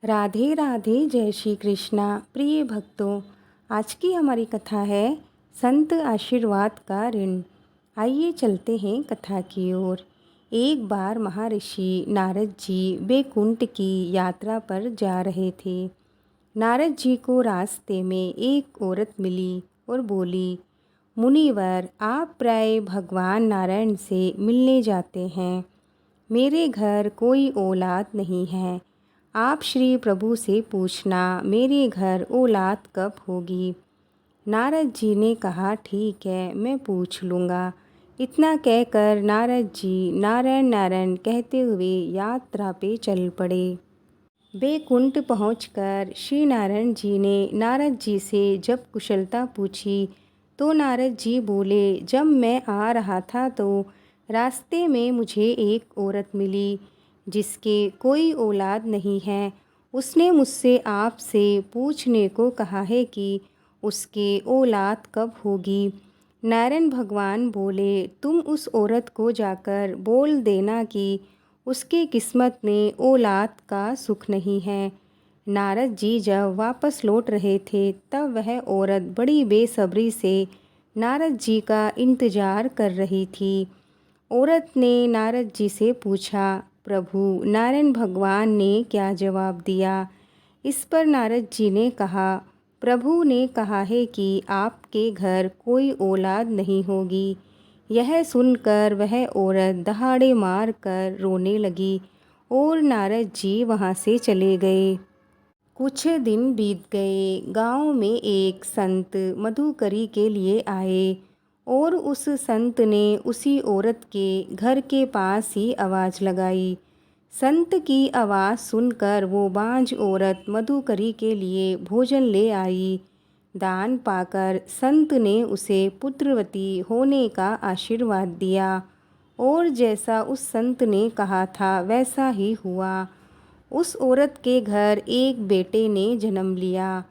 राधे राधे, जय श्री कृष्णा। प्रिय भक्तों, आज की हमारी कथा है संत आशीर्वाद का ऋण। आइए चलते हैं कथा की ओर। एक बार महर्षि नारद जी बैकुंठ की यात्रा पर जा रहे थे। नारद जी को रास्ते में एक औरत मिली और बोली, मुनिवर, आप प्राय भगवान नारायण से मिलने जाते हैं। मेरे घर कोई औलाद नहीं है। आप श्री प्रभु से पूछना मेरे घर औलाद कब होगी। नारद जी ने कहा, ठीक है, मैं पूछ लूँगा। इतना कहकर नारद जी नारायण नारायण कहते हुए यात्रा पे चल पड़े। बैकुंठ पहुंचकर श्री नारायण जी ने नारद जी से जब कुशलता पूछी तो नारद जी बोले, जब मैं आ रहा था तो रास्ते में मुझे एक औरत मिली जिसके कोई औलाद नहीं है। उसने मुझसे आपसे पूछने को कहा है कि उसके औलाद कब होगी। नारायण भगवान बोले, तुम उस औरत को जाकर बोल देना कि उसकी किस्मत में औलाद का सुख नहीं है। नारद जी जब वापस लौट रहे थे तब वह औरत बड़ी बेसब्री से नारद जी का इंतजार कर रही थी। औरत ने नारद जी से पूछा, प्रभु, नारायण भगवान ने क्या जवाब दिया। इस पर नारद जी ने कहा, प्रभु ने कहा है कि आपके घर कोई औलाद नहीं होगी। यह सुनकर वह औरत दहाड़े मार कर रोने लगी और नारद जी वहाँ से चले गए। कुछ दिन बीत गए। गांव में एक संत मधुकरी के लिए आए और उस संत ने उसी औरत के घर के पास ही आवाज़ लगाई। संत की आवाज़ सुनकर वो बांझ औरत मधुकरी के लिए भोजन ले आई। दान पाकर संत ने उसे पुत्रवती होने का आशीर्वाद दिया और जैसा उस संत ने कहा था वैसा ही हुआ। उस औरत के घर एक बेटे ने जन्म लिया।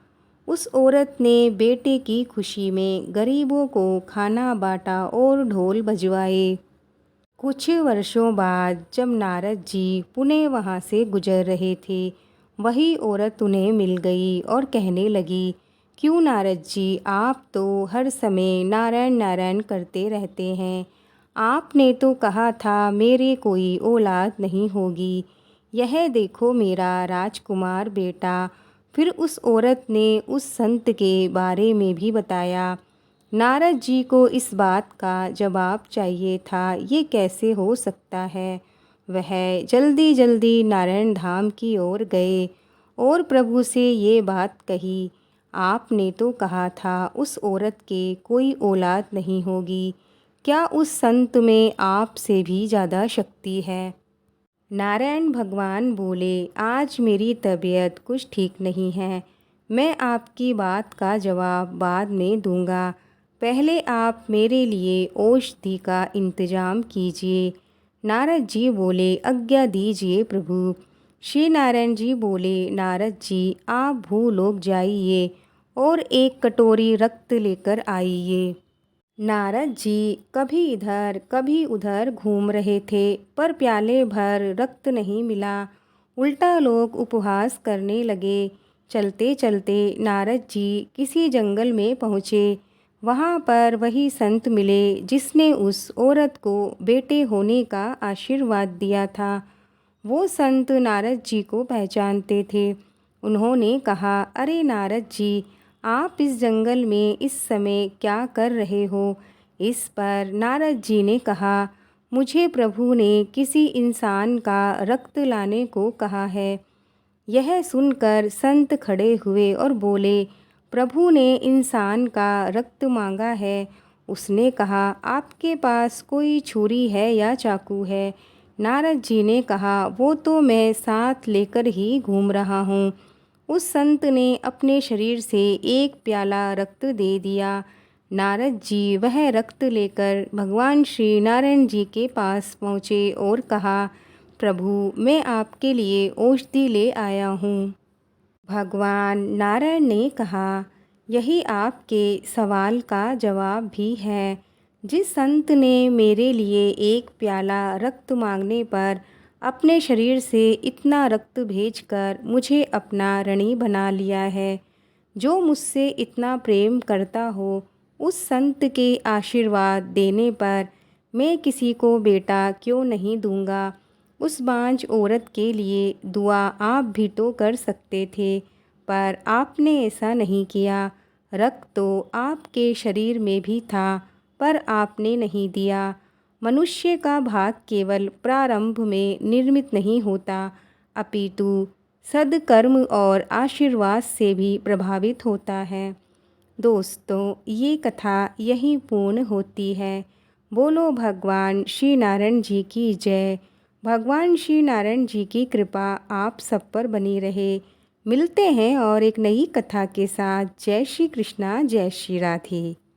उस औरत ने बेटे की खुशी में गरीबों को खाना बांटा और ढोल बजवाए। कुछ वर्षों बाद जब नारद जी पुणे वहाँ से गुजर रहे थे, वही औरत उन्हें मिल गई और कहने लगी, क्यों नारद जी, आप तो हर समय नारायण नारायण करते रहते हैं। आपने तो कहा था मेरे कोई औलाद नहीं होगी। यह देखो मेरा राजकुमार बेटा। फिर उस औरत ने उस संत के बारे में भी बताया। नारद जी को इस बात का जवाब चाहिए था, ये कैसे हो सकता है। वह जल्दी जल्दी नारायण धाम की ओर गए और प्रभु से ये बात कही, आपने तो कहा था उस औरत के कोई औलाद नहीं होगी। क्या उस संत में आप से भी ज़्यादा शक्ति है। नारायण भगवान बोले, आज मेरी तबीयत कुछ ठीक नहीं है। मैं आपकी बात का जवाब बाद में दूंगा। पहले आप मेरे लिए औषधि का इंतजाम कीजिए। नारद जी बोले, आज्ञा दीजिए प्रभु। श्री नारायण जी बोले, नारद जी, आप भूलोक जाइए और एक कटोरी रक्त लेकर आइए। नारद जी कभी इधर कभी उधर घूम रहे थे पर प्याले भर रक्त नहीं मिला। उल्टा लोग उपहास करने लगे। चलते चलते नारद जी किसी जंगल में पहुँचे। वहाँ पर वही संत मिले जिसने उस औरत को बेटे होने का आशीर्वाद दिया था। वो संत नारद जी को पहचानते थे। उन्होंने कहा, अरे नारद जी, आप इस जंगल में इस समय क्या कर रहे हो। इस पर नारद जी ने कहा, मुझे प्रभु ने किसी इंसान का रक्त लाने को कहा है। यह सुनकर संत खड़े हुए और बोले, प्रभु ने इंसान का रक्त मांगा है। उसने कहा, आपके पास कोई छुरी है या चाकू है। नारद जी ने कहा, वो तो मैं साथ लेकर ही घूम रहा हूँ। उस संत ने अपने शरीर से एक प्याला रक्त दे दिया। नारद जी वह रक्त लेकर भगवान श्री नारायण जी के पास पहुँचे और कहा, प्रभु, मैं आपके लिए औषधि ले आया हूँ। भगवान नारायण ने कहा, यही आपके सवाल का जवाब भी है। जिस संत ने मेरे लिए एक प्याला रक्त मांगने पर अपने शरीर से इतना रक्त भेजकर मुझे अपना ऋणी बना लिया है। जो मुझसे इतना प्रेम करता हो, उस संत के आशीर्वाद देने पर मैं किसी को बेटा क्यों नहीं दूंगा। उस बांझ औरत के लिए दुआ आप भी तो कर सकते थे, पर आपने ऐसा नहीं किया। रक्त तो आपके शरीर में भी था, पर आपने नहीं दिया। मनुष्य का भाग केवल प्रारंभ में निर्मित नहीं होता, अपितु सद्कर्म और आशीर्वाद से भी प्रभावित होता है। दोस्तों, ये कथा यहीं पूर्ण होती है। बोलो भगवान श्री नारायण जी की जय। भगवान श्री नारायण जी की कृपा आप सब पर बनी रहे। मिलते हैं और एक नई कथा के साथ। जय श्री कृष्णा, जय श्री राधे।